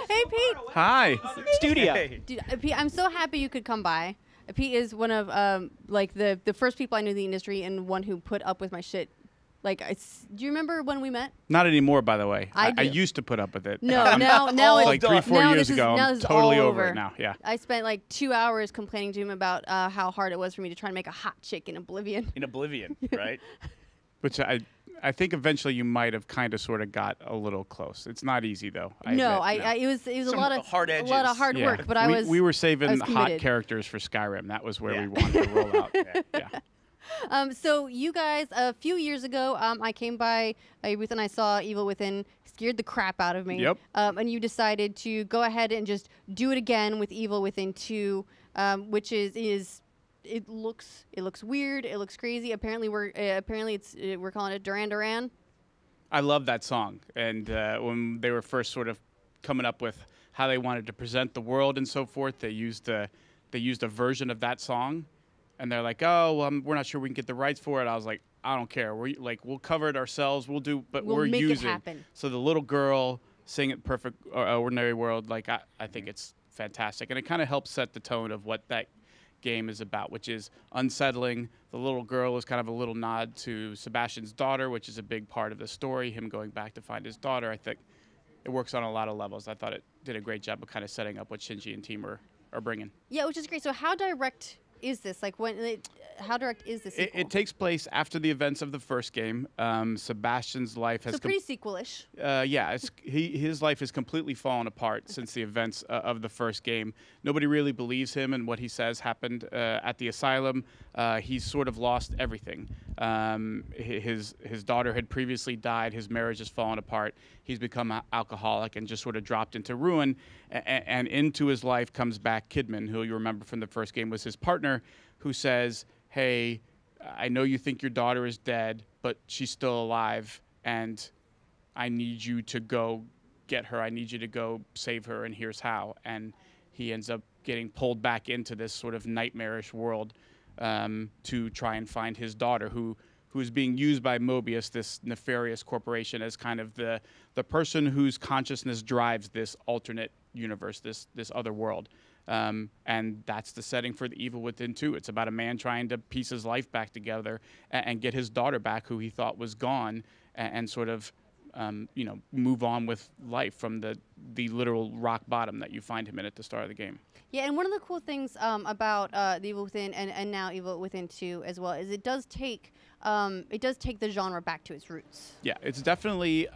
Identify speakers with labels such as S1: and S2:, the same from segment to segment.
S1: Hey, Pete.
S2: Hi.
S3: Studio.
S1: Dude, Pete, I'm so happy you could come by. Pete is one of like the first people I knew in the industry and one who put up with my shit. Like, do you remember when we met?
S2: Not anymore, by the way.
S1: I
S2: I used to put up with it.
S1: No, now
S2: It's like
S1: it's
S2: 3-4 years ago.
S1: now
S2: I'm
S1: this is
S2: totally
S1: all
S2: over it now. Yeah.
S1: I spent like 2 hours complaining to him about how hard it was for me to try and make a hot chick in Oblivion.
S3: In Oblivion, right?
S2: Which I think eventually you might have kind of sort of got a little close. It's not easy though.
S1: No,
S2: admit,
S1: it was a
S3: Some
S1: lot of
S3: hard edges.
S1: a lot of hard
S2: Yeah.
S1: work, but
S2: we were
S1: I
S2: saving
S1: was
S2: hot
S1: committed.
S2: characters for Skyrim. That was where
S3: Yeah.
S2: we wanted to roll out. Yeah.
S1: So you guys, a few years ago, I came by Ruth and I saw Evil Within, scared the crap out of me.
S2: Yep.
S1: And you decided to go ahead and just do it again with Evil Within 2, which is it looks weird, it looks crazy. Apparently we're calling it Duran Duran.
S2: I love that song. And when they were first sort of coming up with how they wanted to present the world and so forth, they used a version of that song. And they're like, oh, well, we're not sure we can get the rights for it. I was like, I don't care. We'll cover it ourselves. But
S1: We'll
S2: we're
S1: make it
S2: using.
S1: happen.
S2: So the little girl singing Perfect Ordinary World, like I think it's fantastic. And it kind of helps set the tone of what that game is about, which is unsettling. The little girl is kind of a little nod to Sebastian's daughter, which is a big part of the story, him going back to find his daughter. I think it works on a lot of levels. I thought it did a great job of kind of setting up what Shinji and team are bringing.
S1: Yeah, which is great. So how direct is this? Like, how direct is this?
S2: It takes place after the events of the first game. Sebastian's life has
S1: pretty sequelish.
S2: Yeah, his life has completely fallen apart since the events of the first game. Nobody really believes him and what he says happened at the asylum. He's sort of lost everything. His daughter had previously died. His marriage has fallen apart. He's become an alcoholic and just sort of dropped into ruin. And into his life comes back Kidman, who you remember from the first game was his partner, who says, hey, I know you think your daughter is dead, but she's still alive, and I need you to go get her. I need you to go save her, and here's how. And he ends up getting pulled back into this sort of nightmarish world to try and find his daughter, who is being used by Mobius, this nefarious corporation, as kind of the person whose consciousness drives this alternate universe, this other world. And that's the setting for the Evil Within 2. It's about a man trying to piece his life back together and get his daughter back, who he thought was gone, and sort of move on with life from the literal rock bottom that you find him in at the start of the game.
S1: Yeah, and one of the cool things about the Evil Within and now Evil Within 2 as well is it does take the genre back to its roots.
S2: Yeah, it's definitely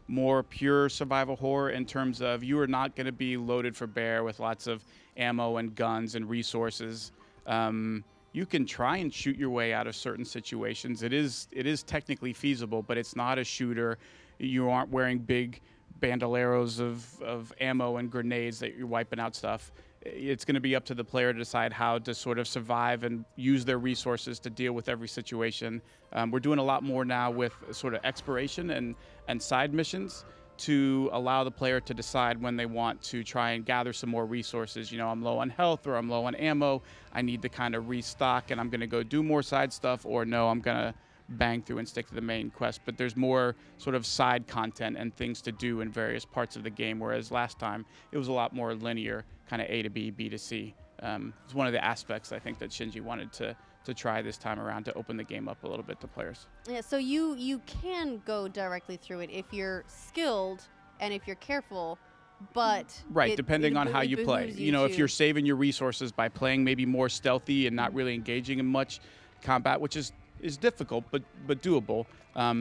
S2: more pure survival horror in terms of you are not going to be loaded for bear with lots of ammo and guns and resources. You can try and shoot your way out of certain situations. It is technically feasible, but it's not a shooter. You aren't wearing big bandoleros of ammo and grenades that you're wiping out stuff. It's going to be up to the player to decide how to sort of survive and use their resources to deal with every situation. We're doing a lot more now with sort of exploration and side missions to allow the player to decide when they want to try and gather some more resources. You know, I'm low on health or I'm low on ammo. I need to kind of restock and I'm going to go do more side stuff, or no, I'm going to bang through and stick to the main quest. But there's more sort of side content and things to do in various parts of the game, whereas last time it was a lot more linear, kind of A to B, B to C. It's one of the aspects I think that Shinji wanted to try this time around to open the game up a little bit to players.
S1: Yeah, so you can go directly through it if you're skilled and if you're careful, but
S2: right, depending on how you play. You know, if you're saving your resources by playing maybe more stealthy and not really engaging in much combat, which is difficult but doable,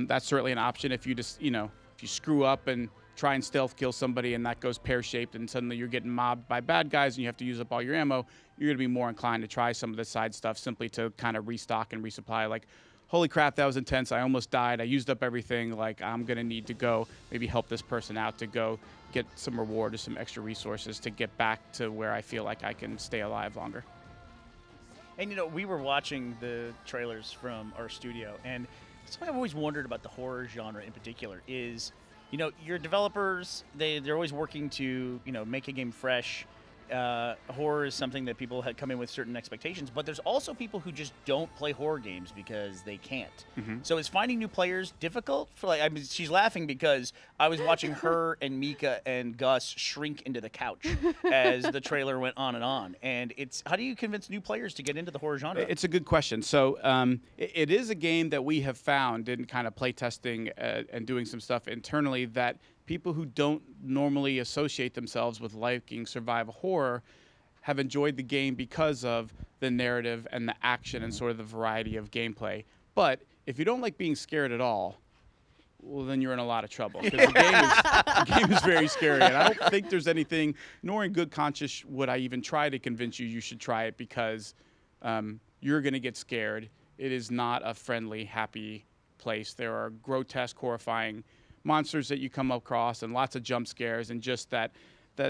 S2: that's certainly an option. If you just, if you screw up and try and stealth kill somebody and that goes pear-shaped and suddenly you're getting mobbed by bad guys and you have to use up all your ammo, you're going to be more inclined to try some of the side stuff simply to kind of restock and resupply. Like, holy crap, that was intense. I almost died. I used up everything. Like, I'm going to need to go maybe help this person out to go get some reward or some extra resources to get back to where I feel like I can stay alive longer.
S3: And, we were watching the trailers from our studio, and something I've always wondered about the horror genre in particular is, your developers, they're always working to, make a game fresh. horror is something that people come in with certain expectations, but there's also people who just don't play horror games because they can't. So is finding new players difficult? For like, I mean, she's laughing because I was watching her and Mika and Gus shrink into the couch as the trailer went on, and it's how do you convince new players to get into the horror genre?
S2: It's a good question. So it is a game that we have found in kind of playtesting and doing some stuff internally that people who don't normally associate themselves with liking survival horror have enjoyed the game because of the narrative and the action and sort of the variety of gameplay. But if you don't like being scared at all, well, then you're in a lot of trouble because the game is very scary. And I don't think there's anything, nor in good conscience would I even try to convince you should try it because you're going to get scared. It is not a friendly, happy place. There are grotesque, horrifying monsters that you come across and lots of jump scares, and just that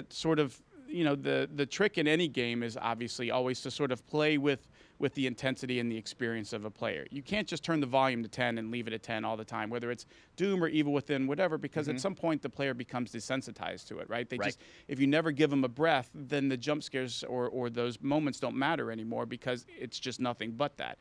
S2: sort of, you know, the trick in any game is obviously always to sort of play with the intensity and the experience of a player. You can't just turn the volume to 10 and leave it at 10 all the time, whether it's Doom or Evil Within, whatever, because at some point the player becomes desensitized to it, right? Just, if you never give them a breath, then the jump scares or those moments don't matter anymore because it's just nothing but that.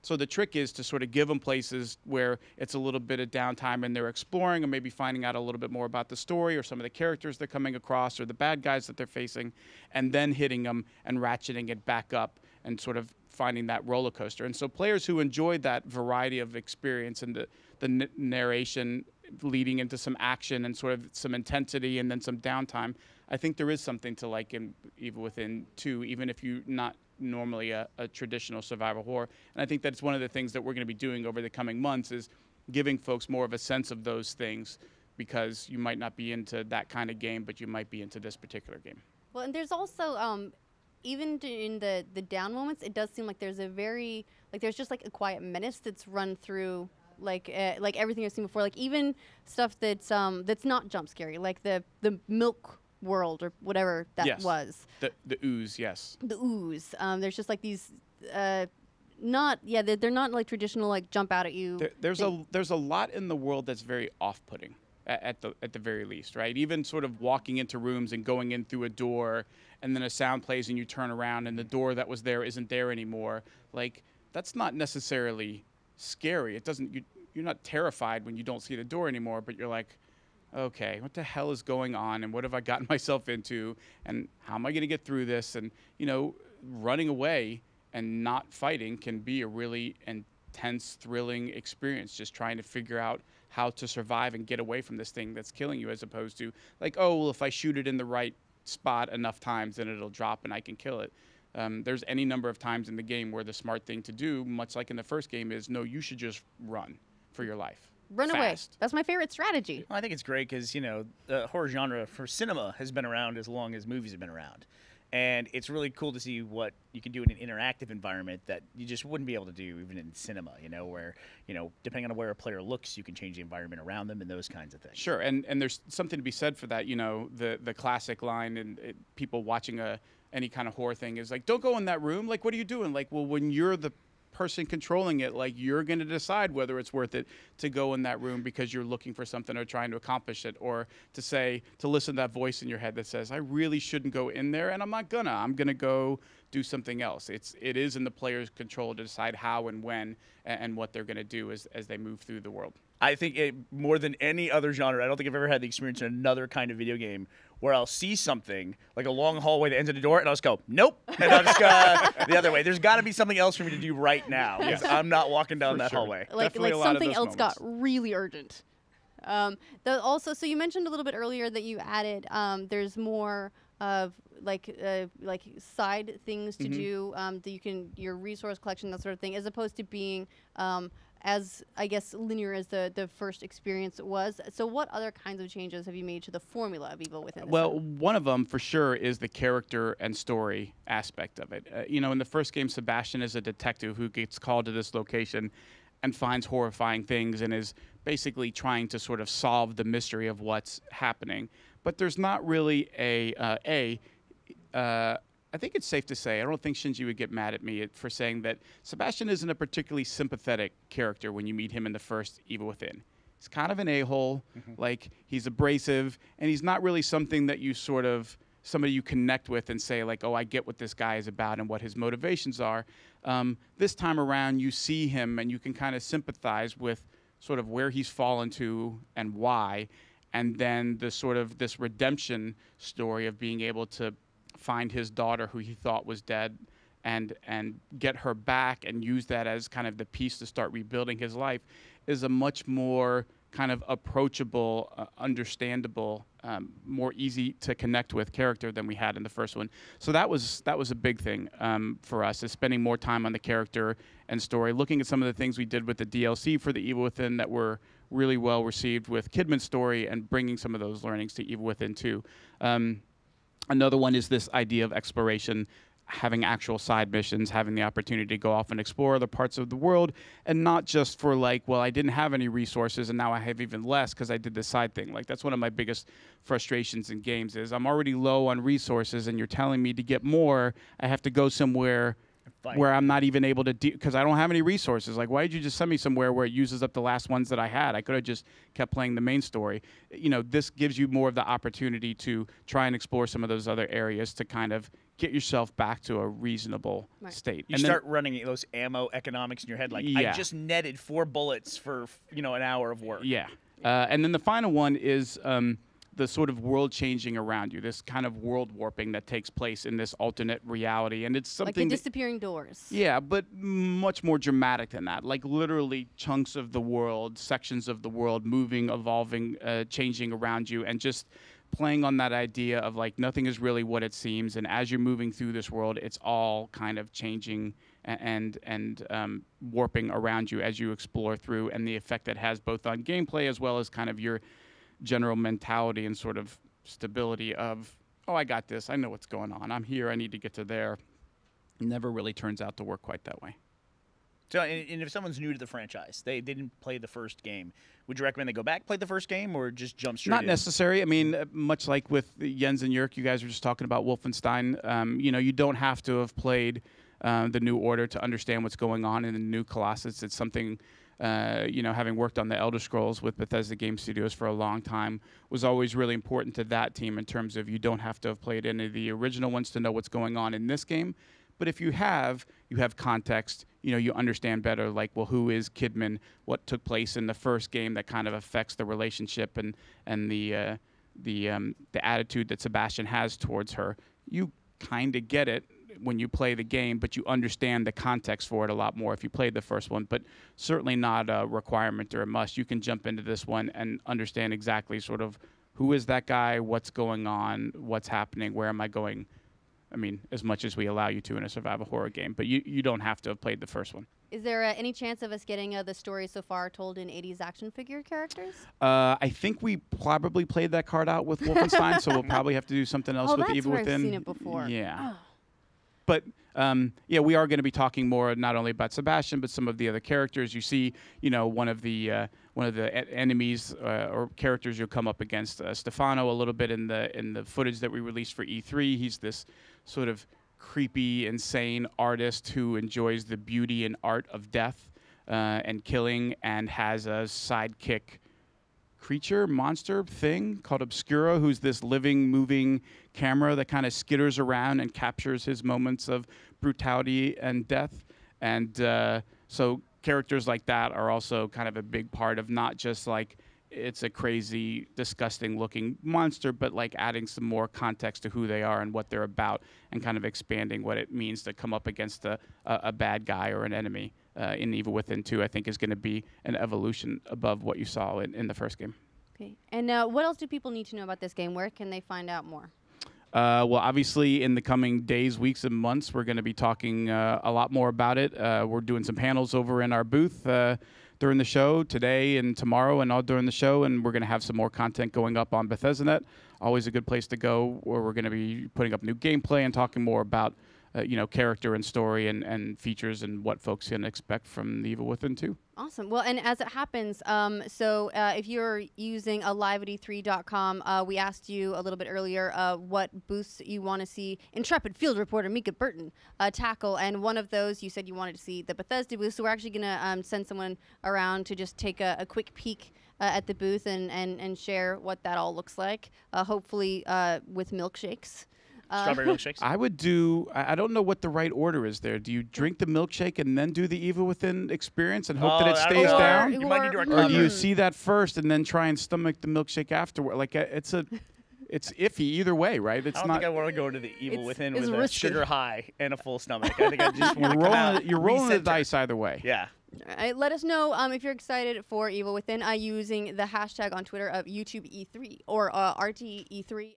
S2: So the trick is to sort of give them places where it's a little bit of downtime and they're exploring and maybe finding out a little bit more about the story or some of the characters they're coming across or the bad guys that they're facing, and then hitting them and ratcheting it back up and sort of finding that roller coaster. And so players who enjoyed that variety of experience and the narration leading into some action and sort of some intensity and then some downtime, I think there is something to like in Evil Within 2, even if you're not normally a traditional survival horror. And I think that's one of the things that we're going to be doing over the coming months is giving folks more of a sense of those things, because you might not be into that kind of game, but you might be into this particular game. Well,
S1: and there's also even in the down moments, it does seem like there's a very there's just like a quiet menace that's run through like everything I've seen before, like even stuff that's not jump scary, like the milk world or whatever that was.
S2: The ooze, yes.
S1: The ooze. There's just like these they're not like traditional like jump out at you.
S2: There's a lot in the world that's very off-putting at the very least, right? Even sort of walking into rooms and going in through a door and then a sound plays and you turn around and the door that was there isn't there anymore. Like, that's not necessarily scary. It doesn't you're not terrified when you don't see the door anymore, but you're like, okay, what the hell is going on, and what have I gotten myself into, and how am I going to get through this? And, you know, running away and not fighting can be a really intense, thrilling experience, just trying to figure out how to survive and get away from this thing that's killing you, as opposed to like, oh, well, if I shoot it in the right spot enough times, then it'll drop and I can kill it. There's any number of times in the game where the smart thing to do, much like in the first game, is no, you should just run for your life.
S1: Run away. That's my favorite strategy.
S3: Well, I think it's great because, you know, the horror genre for cinema has been around as long as movies have been around. And it's really cool to see what you can do in an interactive environment that you just wouldn't be able to do even in cinema, you know, where, you know, depending on where a player looks, you can change the environment around them and those kinds of things.
S2: Sure, and there's something to be said for that. You know, the classic line, and people watching any kind of horror thing is like, don't go in that room. Like, what are you doing? Like, well, when you're the person controlling it, like, you're going to decide whether it's worth it to go in that room because you're looking for something or trying to accomplish it, or to listen to that voice in your head that says, I really shouldn't go in there, and I'm going to go do something else. It is in the player's control to decide how and when and what they're going to do as they move through the world.
S3: I think more than any other genre, I don't think I've ever had the experience in another kind of video game where I'll see something like a long hallway that ends at a door, and I'll just go, nope, and I'll just go the other way. There's got to be something else for me to do right now. Yes. I'm not walking down that hallway.
S1: Like something else got really urgent. Also, so you mentioned a little bit earlier that you added there's more of like side things to do that you can, your resource collection, that sort of thing, as opposed to being as, I guess, linear as the first experience was. So what other kinds of changes have you made to the formula of Evil Within?
S2: Well, one of them for sure is the character and story aspect of it. You know, in the first game, Sebastian is a detective who gets called to this location and finds horrifying things and is basically trying to sort of solve the mystery of what's happening. But there's not really I think it's safe to say, I don't think Shinji would get mad at me for saying that Sebastian isn't a particularly sympathetic character when you meet him in the first Evil Within. He's kind of an a-hole, like he's abrasive, and he's not really something that you sort of somebody you connect with and say like, oh, I get what this guy is about and what his motivations are. This time around, you see him and you can kind of sympathize with sort of where he's fallen to and why, and then the sort of this redemption story of being able to find his daughter who he thought was dead and get her back and use that as kind of the piece to start rebuilding his life is a much more kind of approachable, understandable, more easy to connect with character than we had in the first one. So that was a big thing for us, is spending more time on the character and story, looking at some of the things we did with the DLC for the Evil Within that were really well received with Kidman's story, and bringing some of those learnings to Evil Within 2. Another one is this idea of exploration, having actual side missions, having the opportunity to go off and explore other parts of the world, and not just for like, well, I didn't have any resources and now I have even less because I did this side thing. Like, that's one of my biggest frustrations in games is I'm already low on resources and you're telling me to get more, I have to go somewhere where I'm not even able to because I don't have any resources. Like, why did you just send me somewhere where it uses up the last ones that I had? I could have just kept playing the main story. You know, this gives you more of the opportunity to try and explore some of those other areas to kind of get yourself back to a reasonable state.
S3: You start running those ammo economics in your head, like, I just netted 4 bullets for, an hour of work.
S2: Yeah. And then the final one is the sort of world changing around you, this kind of world warping that takes place in this alternate reality. And it's something
S1: like the disappearing doors.
S2: Yeah, but much more dramatic than that. Like literally chunks of the world, sections of the world moving, evolving, changing around you, and just playing on that idea of like nothing is really what it seems. And as you're moving through this world, it's all kind of changing and warping around you as you explore through, and the effect that has both on gameplay as well as kind of your general mentality and sort of stability of, oh, I got this. I know what's going on. I'm here. I need to get to there. It never really turns out to work quite that way.
S3: So, and if someone's new to the franchise, they didn't play the first game, would you recommend they go back, play the first game, or just jump straight
S2: Not
S3: in?
S2: necessary. I mean, much like with Jens and Jörg, you guys were just talking about Wolfenstein. You don't have to have played the New Order to understand what's going on in the new Colossus. It's something... having worked on the Elder Scrolls with Bethesda Game Studios for a long time, was always really important to that team in terms of you don't have to have played any of the original ones to know what's going on in this game. But if you have context, you understand better, like, well, who is Kidman? What took place in the first game that kind of affects the relationship and the attitude that Sebastian has towards her. You kind of get it when you play the game, but you understand the context for it a lot more if you played the first one, but certainly not a requirement or a must. You can jump into this one and understand exactly sort of who is that guy, what's going on, what's happening, where am I going. I mean, as much as we allow you to in a survival horror game, but you don't have to have played the first one.
S1: Is there any chance of us getting the story so far told in 80s action figure characters?
S2: I think we probably played that card out with Wolfenstein, so we'll probably have to do something else with Evil Within.
S1: I've seen it before.
S2: Yeah.
S1: Oh.
S2: But we are going to be talking more not only about Sebastian, but some of the other characters. You see, one of the enemies or characters you'll come up against, Stefano, a little bit in the footage that we released for E3. He's this sort of creepy, insane artist who enjoys the beauty and art of death and killing, and has a sidekick creature, monster thing called Obscura, who's this living, moving camera that kind of skitters around and captures his moments of brutality and death. And so characters like that are also kind of a big part of not just like it's a crazy, disgusting looking monster, but like adding some more context to who they are and what they're about, and kind of expanding what it means to come up against a bad guy or an enemy. In Evil Within 2, I think is going to be an evolution above what you saw in the first game.
S1: Okay. And what else do people need to know about this game? Where can they find out more?
S2: Well, obviously, in the coming days, weeks, and months, we're going to be talking a lot more about it. We're doing some panels over in our booth during the show today and tomorrow and all during the show, and we're going to have some more content going up on Bethesda.net. Always a good place to go, where we're going to be putting up new gameplay and talking more about character and story and features and what folks can expect from the Evil Within 2.
S1: Awesome. Well, and as it happens, if you're using live@e3.com, we asked you a little bit earlier what booths you want to see intrepid field reporter Mika Burton tackle, and one of those you said you wanted to see the Bethesda booth, so we're actually going to send someone around to just take a quick peek at the booth and share what that all looks like, hopefully with milkshakes.
S3: Strawberry milkshakes.
S2: I would do. I don't know what the right order is there. Do you drink the milkshake and then do the Evil Within experience and hope that it
S3: I don't
S2: stays
S3: know.
S2: down?
S3: You might need to
S2: Or do
S3: recover.
S2: you see that first and then try and stomach the milkshake afterward? Like it's iffy either way, right? It's
S3: I don't
S2: not.
S3: think I want to go to the Evil Within
S1: it's
S3: with a
S1: risky.
S3: sugar high and a full stomach. I think I just want to
S2: You're
S3: come out.
S2: rolling. You're rolling the
S3: recenter.
S2: dice either way.
S3: Yeah.
S1: All right, let us know if you're excited for Evil Within using the hashtag on Twitter of YouTube E3 or RTE3.